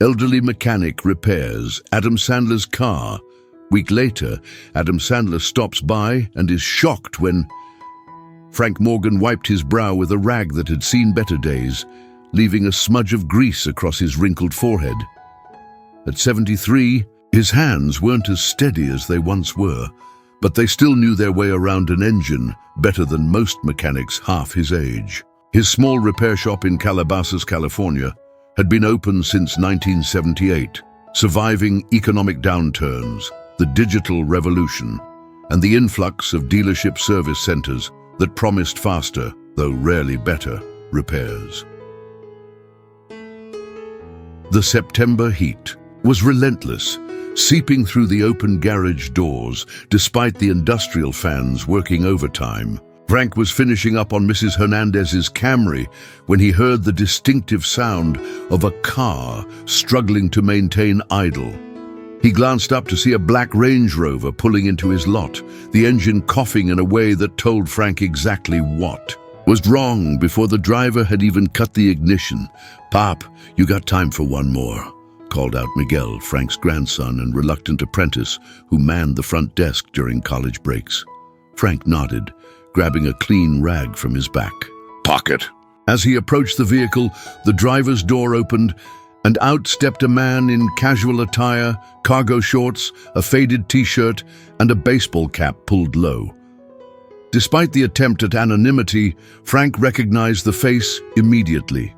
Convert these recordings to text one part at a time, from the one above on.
Elderly mechanic repairs Adam Sandler's car. Week later, Adam Sandler stops by and is shocked when Frank Morgan wiped his brow with a rag that had seen better days, leaving a smudge of grease across his wrinkled forehead. At 73, his hands weren't as steady as they once were, but they still knew their way around an engine better than most mechanics half his age. His small repair shop in Calabasas, California, had been open since 1978, surviving economic downturns, the digital revolution, and the influx of dealership service centers that promised faster, though rarely better, repairs. The September heat was relentless, seeping through the open garage doors despite the industrial fans working overtime. Frank was finishing up on Mrs. Hernandez's Camry when he heard the distinctive sound of a car struggling to maintain idle. He glanced up to see a black Range Rover pulling into his lot, the engine coughing in a way that told Frank exactly what was wrong before the driver had even cut the ignition. "Pop, you got time for one more?" called out Miguel, Frank's grandson and reluctant apprentice who manned the front desk during college breaks. Frank nodded, grabbing a clean rag from his back pocket. As he approached the vehicle, the driver's door opened, and out stepped a man in casual attire, cargo shorts, a faded t-shirt, and a baseball cap pulled low. Despite the attempt at anonymity, Frank recognized the face immediately.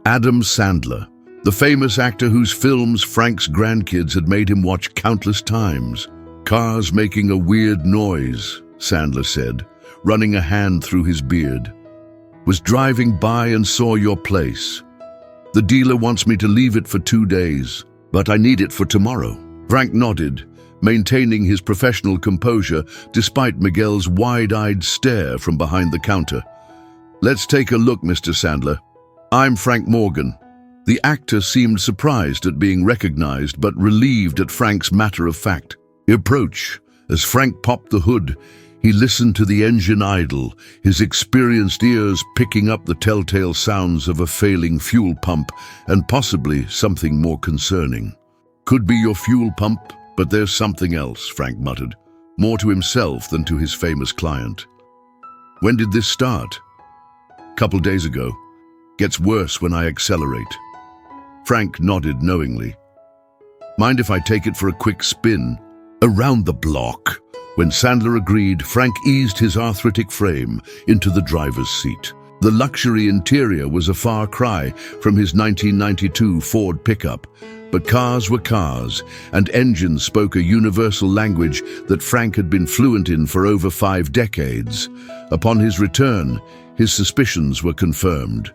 Adam Sandler, the famous actor whose films Frank's grandkids had made him watch countless times. "Car's making a weird noise," Sandler said, running a hand through his beard. "Was driving by and saw your place. The dealer wants me to leave it for 2 days, but I need it for tomorrow." Frank nodded, maintaining his professional composure despite Miguel's wide-eyed stare from behind the counter. "Let's take a look, Mr. Sandler. I'm Frank Morgan." The actor seemed surprised at being recognized, but relieved at Frank's matter-of-fact approach. As Frank popped the hood, he listened to the engine idle, his experienced ears picking up the telltale sounds of a failing fuel pump and possibly something more concerning. "Could be your fuel pump, but there's something else," Frank muttered, more to himself than to his famous client. "When did this start?" "Couple days ago. Gets worse when I accelerate." Frank nodded knowingly. "Mind if I take it for a quick spin?" "Around the block." When Sandler agreed, Frank eased his arthritic frame into the driver's seat. The luxury interior was a far cry from his 1992 Ford pickup, but cars were cars, and engines spoke a universal language that Frank had been fluent in for over 5 decades. Upon his return, his suspicions were confirmed.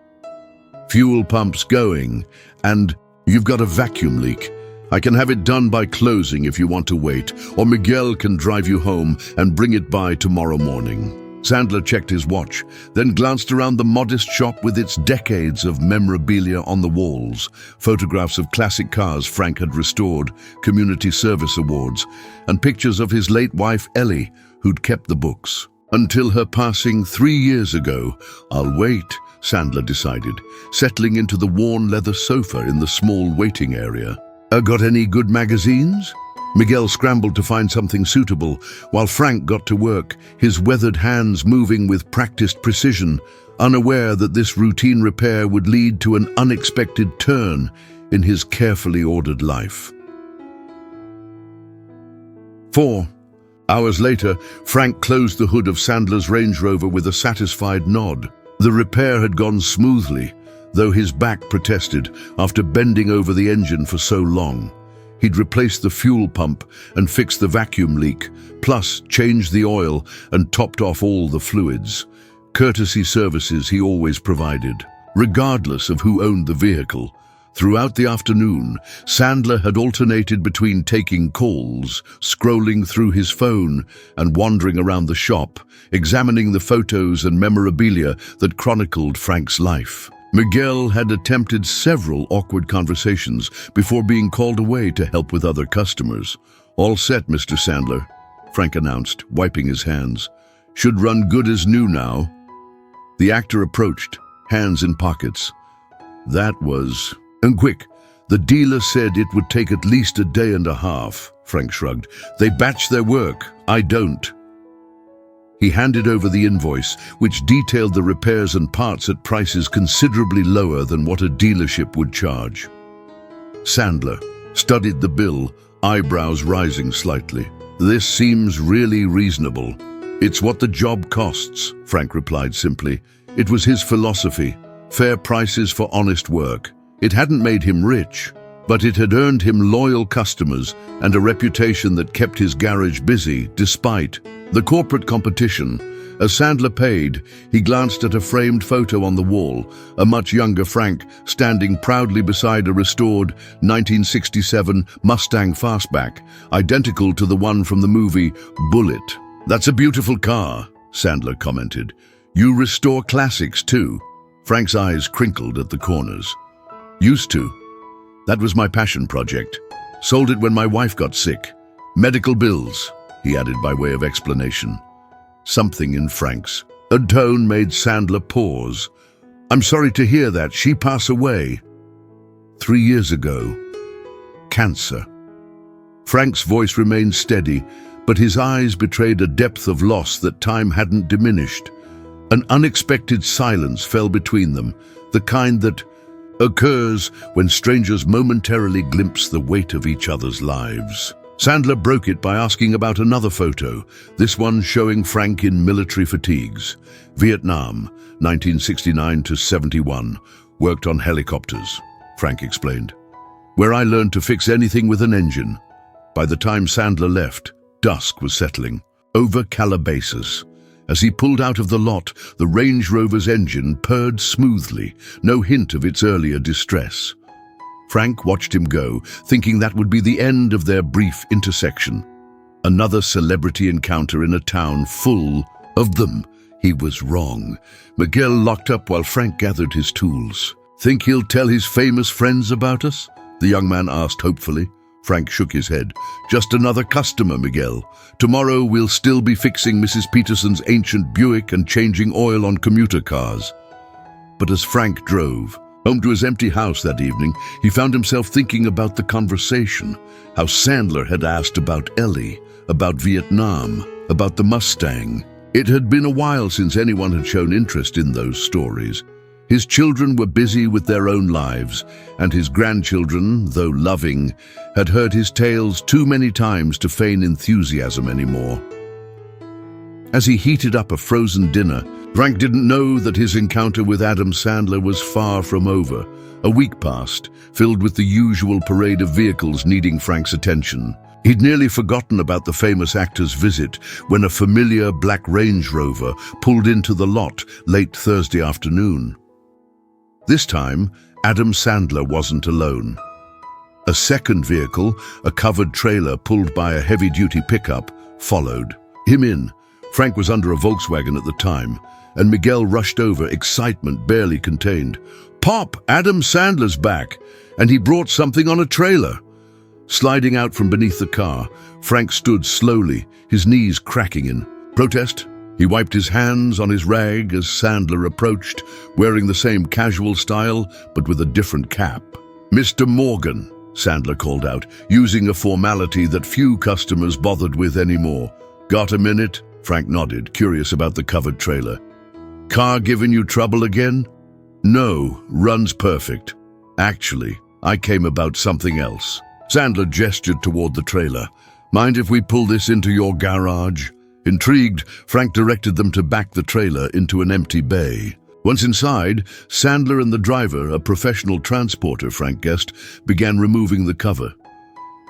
"Fuel pump's going, and you've got a vacuum leak. I can have it done by closing if you want to wait, or Miguel can drive you home and bring it by tomorrow morning." Sandler checked his watch, then glanced around the modest shop with its decades of memorabilia on the walls, photographs of classic cars Frank had restored, community service awards, and pictures of his late wife Ellie, who'd kept the books. "Until her passing 3 years ago, I'll wait," Sandler decided, settling into the worn leather sofa in the small waiting area. "Got any good magazines?" Miguel scrambled to find something suitable, while Frank got to work, his weathered hands moving with practiced precision, unaware that this routine repair would lead to an unexpected turn in his carefully ordered life. 4 hours later, Frank closed the hood of Sandler's Range Rover with a satisfied nod. The repair had gone smoothly, though his back protested after bending over the engine for so long. He'd replaced the fuel pump and fixed the vacuum leak, plus changed the oil and topped off all the fluids. Courtesy services he always provided, regardless of who owned the vehicle. Throughout the afternoon, Sandler had alternated between taking calls, scrolling through his phone, and wandering around the shop, examining the photos and memorabilia that chronicled Frank's life. Miguel had attempted several awkward conversations before being called away to help with other customers. "All set, Mr. Sandler," Frank announced, wiping his hands. "Should run good as new now." The actor approached, hands in pockets. "That was... and quick, The dealer said it would take at least a day and a half. Frank shrugged. They batch their work. I don't. He handed over the invoice, which detailed the repairs and parts at prices considerably lower than what a dealership would charge. Sandler studied the bill, eyebrows rising slightly. This seems really reasonable. It's what the job costs, Frank replied simply. It was his philosophy. Fair prices for honest work. It hadn't made him rich, but it had earned him loyal customers and a reputation that kept his garage busy despite the corporate competition. As Sandler paid, he glanced at a framed photo on the wall, a much younger Frank standing proudly beside a restored 1967 Mustang Fastback, identical to the one from the movie Bullet. That's a beautiful car, Sandler commented. You restore classics too. Frank's eyes crinkled at the corners. Used to. That was my passion project. Sold it when my wife got sick. Medical bills, he added by way of explanation. Something in Frank's tone made Sandler pause. I'm sorry to hear that. She passed away 3 years ago. Cancer. Frank's voice remained steady, but his eyes betrayed a depth of loss that time hadn't diminished. An unexpected silence fell between them, the kind that occurs when strangers momentarily glimpse the weight of each other's lives. Sandler broke it by asking about another photo, this one showing Frank in military fatigues. Vietnam, 1969 to 71, worked on helicopters, Frank explained. Where I learned to fix anything with an engine. By the time Sandler left, dusk was settling over Calabasas. As he pulled out of the lot, the Range Rover's engine purred smoothly, no hint of its earlier distress. Frank watched him go, thinking that would be the end of their brief intersection. Another celebrity encounter in a town full of them. He was wrong. Miguel locked up while Frank gathered his tools. Think he'll tell his famous friends about us? The young man asked hopefully. Frank shook his head. Just another customer, Miguel. Tomorrow we'll still be fixing Mrs. Peterson's ancient Buick and changing oil on commuter cars. But as Frank drove home to his empty house that evening, he found himself thinking about the conversation, how Sandler had asked about Ellie, about Vietnam, about the Mustang. It had been a while since anyone had shown interest in those stories. His children were busy with their own lives, and his grandchildren, though loving, had heard his tales too many times to feign enthusiasm anymore. As he heated up a frozen dinner, Frank didn't know that his encounter with Adam Sandler was far from over. A week passed, filled with the usual parade of vehicles needing Frank's attention. He'd nearly forgotten about the famous actor's visit when a familiar black Range Rover pulled into the lot late Thursday afternoon. This time, Adam Sandler wasn't alone. A second vehicle, a covered trailer pulled by a heavy-duty pickup, followed him in. Frank was under a Volkswagen at the time, and Miguel rushed over, excitement barely contained. "Pop, Adam Sandler's back, and he brought something on a trailer." Sliding out from beneath the car, Frank stood slowly, his knees cracking in protest. He wiped his hands on his rag as Sandler approached, wearing the same casual style, but with a different cap. "Mr. Morgan," Sandler called out, using a formality that few customers bothered with anymore. "Got a minute?" Frank nodded, curious about the covered trailer. "Car giving you trouble again?" "No, runs perfect. Actually, I came about something else." Sandler gestured toward the trailer. "Mind if we pull this into your garage?" Intrigued, Frank directed them to back the trailer into an empty bay. Once inside, Sandler and the driver, a professional transporter, Frank guessed, began removing the cover.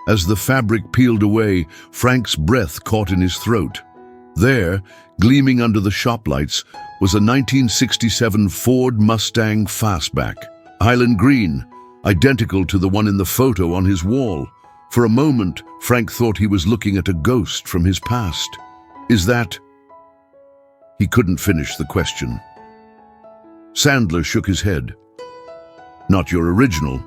As the fabric peeled away, Frank's breath caught in his throat. There, gleaming under the shop lights, was a 1967 Ford Mustang Fastback, Highland green, identical to the one in the photo on his wall. For a moment, Frank thought he was looking at a ghost from his past. "Is that—" He couldn't finish the question. Sandler shook his head. "Not your original.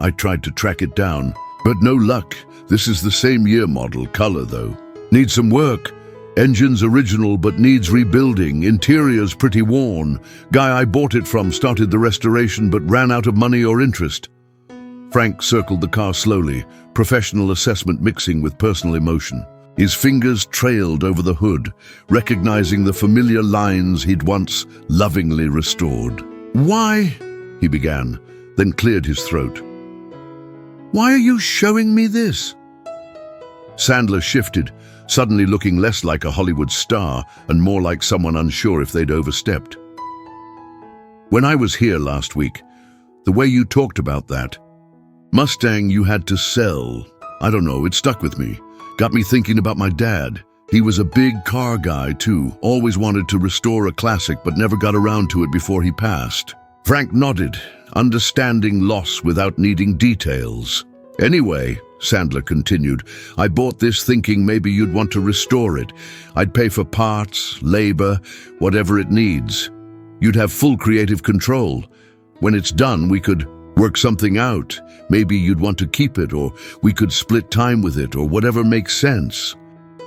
I tried to track it down, but no luck. This is the same year model, color though. Needs some work. Engine's original but needs rebuilding. Interior's pretty worn. Guy I bought it from started the restoration but ran out of money or interest." Frank circled the car slowly, professional assessment mixing with personal emotion. His fingers trailed over the hood, recognizing the familiar lines he'd once lovingly restored. "Why?" he began, then cleared his throat. "Why are you showing me this?" Sandler shifted, suddenly looking less like a Hollywood star and more like someone unsure if they'd overstepped. "When I was here last week, the way you talked about that Mustang you had to sell, I don't know, it stuck with me. Got me thinking about my dad. He was a big car guy too, always wanted to restore a classic but never got around to it before he passed." Frank nodded, understanding loss without needing details. "Anyway," Sandler continued, "I bought this thinking maybe you'd want to restore it. I'd pay for parts, labor, whatever it needs. You'd have full creative control. When it's done, we could work something out. Maybe you'd want to keep it, or we could split time with it, or whatever makes sense."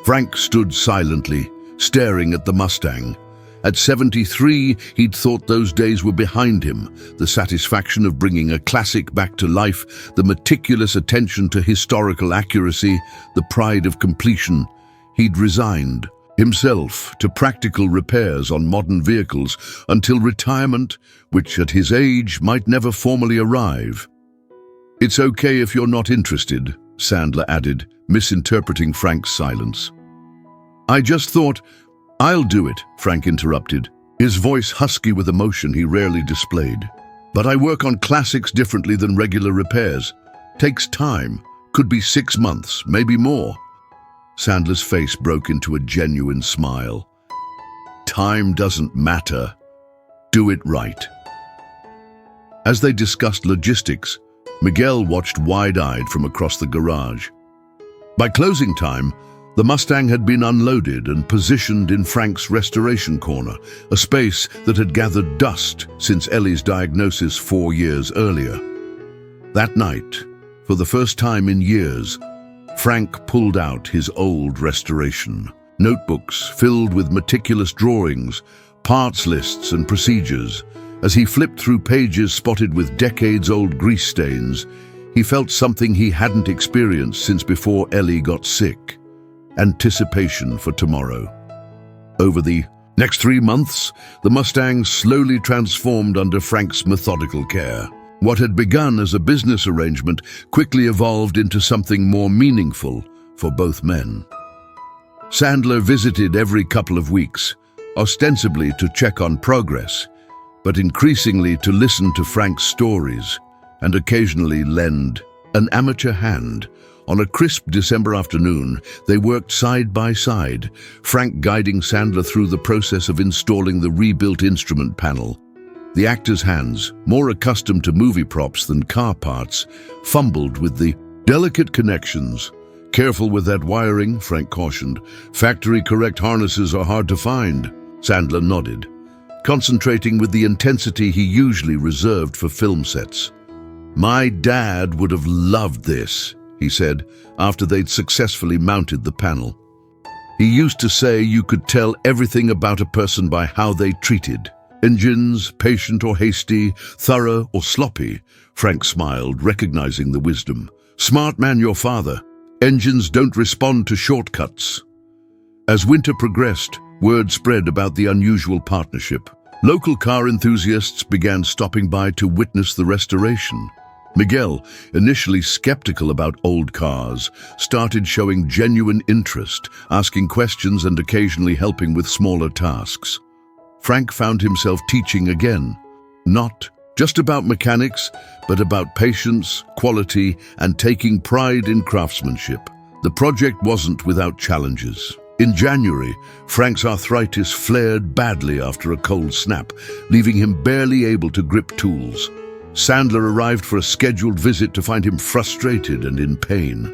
Frank stood silently, staring at the Mustang. At 73, he'd thought those days were behind him. The satisfaction of bringing a classic back to life, the meticulous attention to historical accuracy, the pride of completion. He'd resigned himself to practical repairs on modern vehicles until retirement, which at his age might never formally arrive. "It's okay if you're not interested," Sandler added, misinterpreting Frank's silence. "I just thought—" "I'll do it," Frank interrupted, his voice husky with emotion he rarely displayed. "But I work on classics differently than regular repairs. Takes time. Could be 6 months, maybe more." Sandler's face broke into a genuine smile. "Time doesn't matter. Do it right." As they discussed logistics, Miguel watched wide-eyed from across the garage. By closing time, the Mustang had been unloaded and positioned in Frank's restoration corner, a space that had gathered dust since Ellie's diagnosis 4 years earlier. That night, for the first time in years, Frank pulled out his old restoration. Notebooks filled with meticulous drawings, parts lists and procedures. As he flipped through pages spotted with decades-old grease stains, he felt something he hadn't experienced since before Ellie got sick. Anticipation for tomorrow. Over the next 3 months, the Mustang slowly transformed under Frank's methodical care. What had begun as a business arrangement quickly evolved into something more meaningful for both men. Sandler visited every couple of weeks, ostensibly to check on progress, but increasingly to listen to Frank's stories and occasionally lend an amateur hand. On a crisp December afternoon, they worked side by side, Frank guiding Sandler through the process of installing the rebuilt instrument panel. The actor's hands, more accustomed to movie props than car parts, fumbled with the delicate connections. "Careful with that wiring," Frank cautioned. "Factory-correct harnesses are hard to find." Sandler nodded, concentrating with the intensity he usually reserved for film sets. "My dad would have loved this," he said, after they'd successfully mounted the panel. "He used to say you could tell everything about a person by how they treated. Engines, patient or hasty, thorough or sloppy." Frank smiled, recognizing the wisdom. "Smart man, your father. Engines don't respond to shortcuts." As winter progressed, word spread about the unusual partnership. Local car enthusiasts began stopping by to witness the restoration. Miguel, initially skeptical about old cars, started showing genuine interest, asking questions and occasionally helping with smaller tasks. Frank found himself teaching again, not just about mechanics, but about patience, quality, and taking pride in craftsmanship. The project wasn't without challenges. In January, Frank's arthritis flared badly after a cold snap, leaving him barely able to grip tools. Sandler arrived for a scheduled visit to find him frustrated and in pain.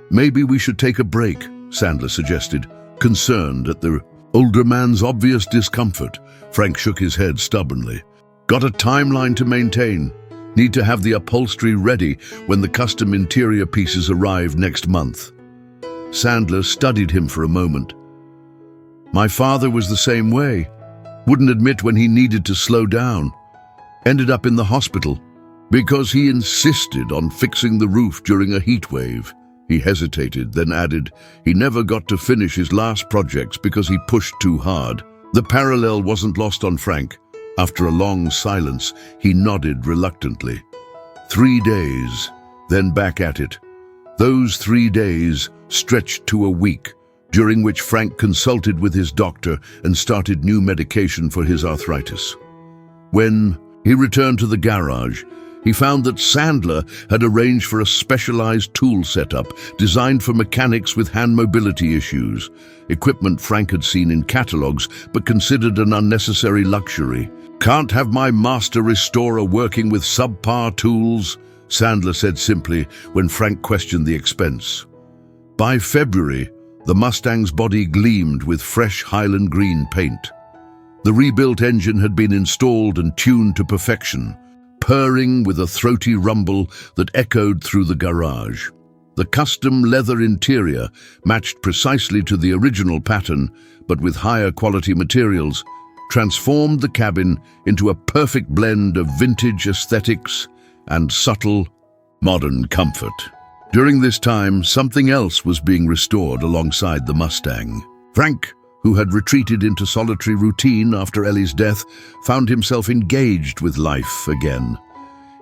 "Maybe we should take a break," Sandler suggested, concerned at the older man's obvious discomfort. Frank shook his head stubbornly. "Got a timeline to maintain. Need to have the upholstery ready when the custom interior pieces arrive next month." Sandler studied him for a moment. "My father was the same way. Wouldn't admit when he needed to slow down. Ended up in the hospital. Because he insisted on fixing the roof during a heat wave. He hesitated, then added, he never got to finish his last projects because he pushed too hard. The parallel wasn't lost on Frank. After a long silence, he nodded reluctantly. 3 days, then back at it. Those 3 days stretched to a week, during which Frank consulted with his doctor and started new medication for his arthritis. When he returned to the garage, he found that Sandler had arranged for a specialized tool setup designed for mechanics with hand mobility issues, equipment Frank had seen in catalogs but considered an unnecessary luxury. "Can't have my master restorer working with subpar tools," Sandler said simply when Frank questioned the expense. By February, the Mustang's body gleamed with fresh Highland green paint. The rebuilt engine had been installed and tuned to perfection, purring with a throaty rumble that echoed through the garage. The custom leather interior matched precisely to the original pattern, but with higher quality materials, transformed the cabin into a perfect blend of vintage aesthetics and subtle, modern comfort. During this time, something else was being restored alongside the Mustang. Frank, who had retreated into solitary routine after Ellie's death, found himself engaged with life again.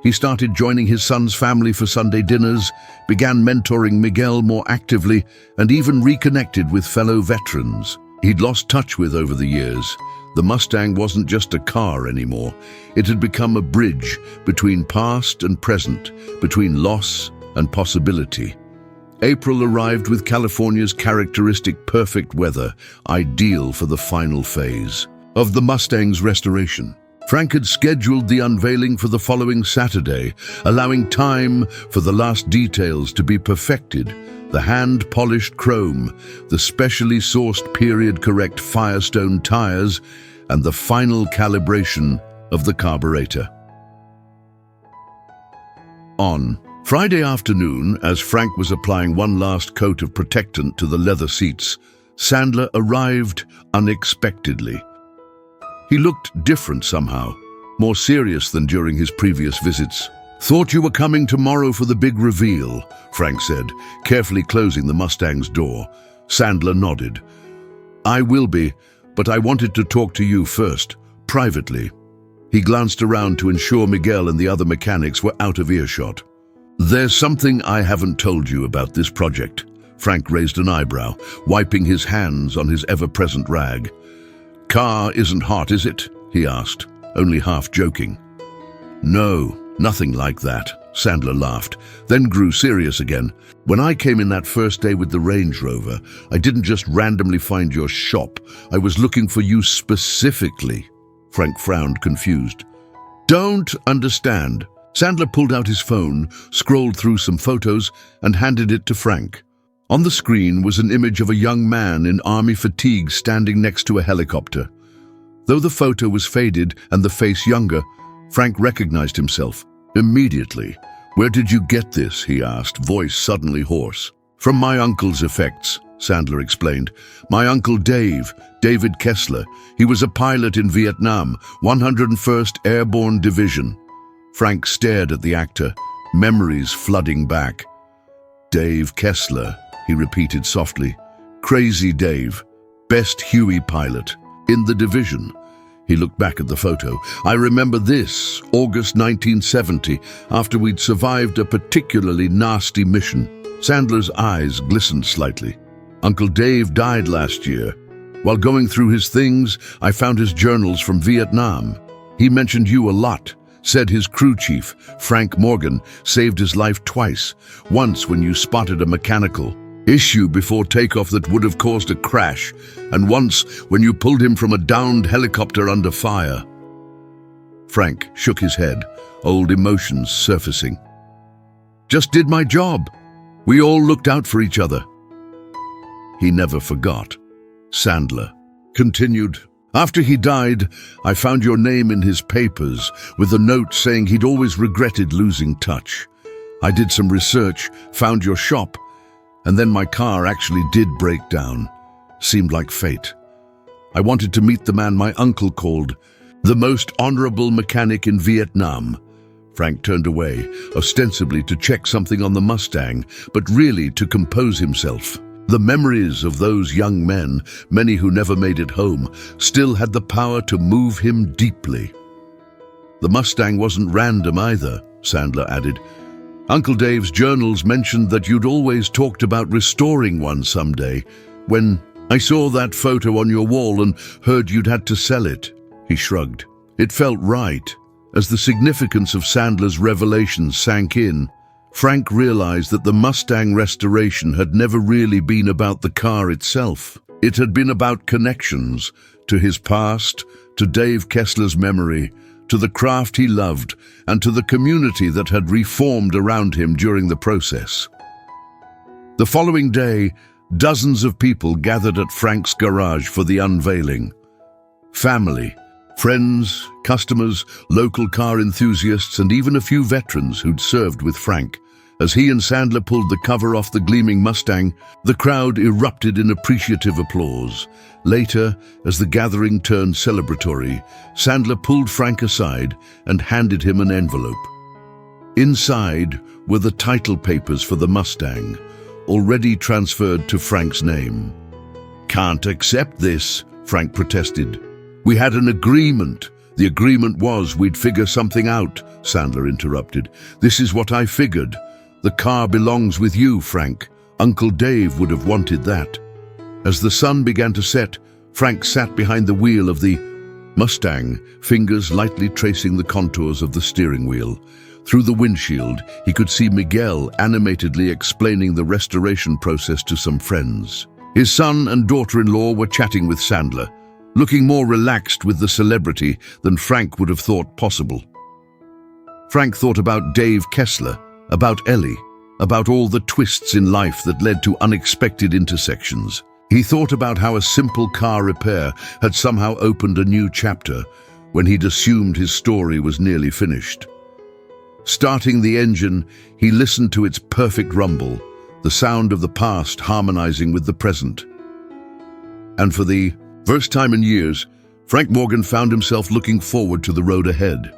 He started joining his son's family for Sunday dinners, began mentoring Miguel more actively, and even reconnected with fellow veterans he'd lost touch with over the years. The Mustang wasn't just a car anymore. It had become a bridge between past and present, between loss and possibility. April arrived with California's characteristic perfect weather, ideal for the final phase of the Mustang's restoration. Frank had scheduled the unveiling for the following Saturday, allowing time for the last details to be perfected: the hand-polished chrome, the specially sourced period-correct Firestone tires, and the final calibration of the carburetor. On Friday afternoon, as Frank was applying one last coat of protectant to the leather seats, Sandler arrived unexpectedly. He looked different somehow, more serious than during his previous visits. "Thought you were coming tomorrow for the big reveal," Frank said, carefully closing the Mustang's door. Sandler nodded. "I will be, but I wanted to talk to you first, privately." He glanced around to ensure Miguel and the other mechanics were out of earshot. "There's something I haven't told you about this project." Frank raised an eyebrow, wiping his hands on his ever-present rag. "Car isn't hot, is it?" he asked, only half joking. "No, nothing like that," Sandler laughed, then grew serious again. "When I came in that first day with the Range Rover, I didn't just randomly find your shop. I was looking for you specifically." Frank frowned, confused. "Don't understand." Sandler pulled out his phone, scrolled through some photos, and handed it to Frank. On the screen was an image of a young man in army fatigue standing next to a helicopter. Though the photo was faded and the face younger, Frank recognized himself immediately. "Where did you get this?" he asked, voice suddenly hoarse. "From my uncle's effects," Sandler explained. "My uncle David Kessler. He was a pilot in Vietnam, 101st Airborne Division." Frank stared at the actor, memories flooding back. "Dave Kessler," he repeated softly. "Crazy Dave, best Huey pilot in the division." He looked back at the photo. "I remember this, August 1970, after we'd survived a particularly nasty mission." Sandler's eyes glistened slightly. "Uncle Dave died last year. While going through his things, I found his journals from Vietnam. He mentioned you a lot. Said his crew chief, Frank Morgan, saved his life twice. Once when you spotted a mechanical issue before takeoff that would have caused a crash, and once when you pulled him from a downed helicopter under fire." Frank shook his head, old emotions surfacing. "Just did my job. We all looked out for each other." He never forgot. Sandler continued. "After he died, I found your name in his papers with a note saying he'd always regretted losing touch. I did some research, found your shop, and then my car actually did break down. Seemed like fate. I wanted to meet the man my uncle called the most honorable mechanic in Vietnam. Frank turned away, ostensibly to check something on the Mustang, but really to compose himself. The memories of those young men, many who never made it home, still had the power to move him deeply. The Mustang wasn't random either, Sandler added. Uncle Dave's journals mentioned that you'd always talked about restoring one someday. When I saw that photo on your wall and heard you'd had to sell it, he shrugged. It felt right. As the significance of Sandler's revelations sank in, Frank realized that the Mustang restoration had never really been about the car itself. It had been about connections to his past, to Dave Kessler's memory, to the craft he loved, and to the community that had reformed around him during the process. The following day, dozens of people gathered at Frank's garage for the unveiling. Family, friends, customers, local car enthusiasts, and even a few veterans who'd served with Frank. As he and Sandler pulled the cover off the gleaming Mustang, the crowd erupted in appreciative applause. Later, as the gathering turned celebratory, Sandler pulled Frank aside and handed him an envelope. Inside were the title papers for the Mustang, already transferred to Frank's name. "Can't accept this," Frank protested. "We had an agreement. The agreement was we'd figure something out," Sandler interrupted. "This is what I figured. The car belongs with you, Frank. Uncle Dave would have wanted that." As the sun began to set, Frank sat behind the wheel of the Mustang, fingers lightly tracing the contours of the steering wheel. Through the windshield, he could see Miguel animatedly explaining the restoration process to some friends. His son and daughter-in-law were chatting with Sandler, looking more relaxed with the celebrity than Frank would have thought possible. Frank thought about Dave Kessler, about Ellie, about all the twists in life that led to unexpected intersections. He thought about how a simple car repair had somehow opened a new chapter when he'd assumed his story was nearly finished. Starting the engine, he listened to its perfect rumble, the sound of the past harmonizing with the present. And for the first time in years, Frank Morgan found himself looking forward to the road ahead.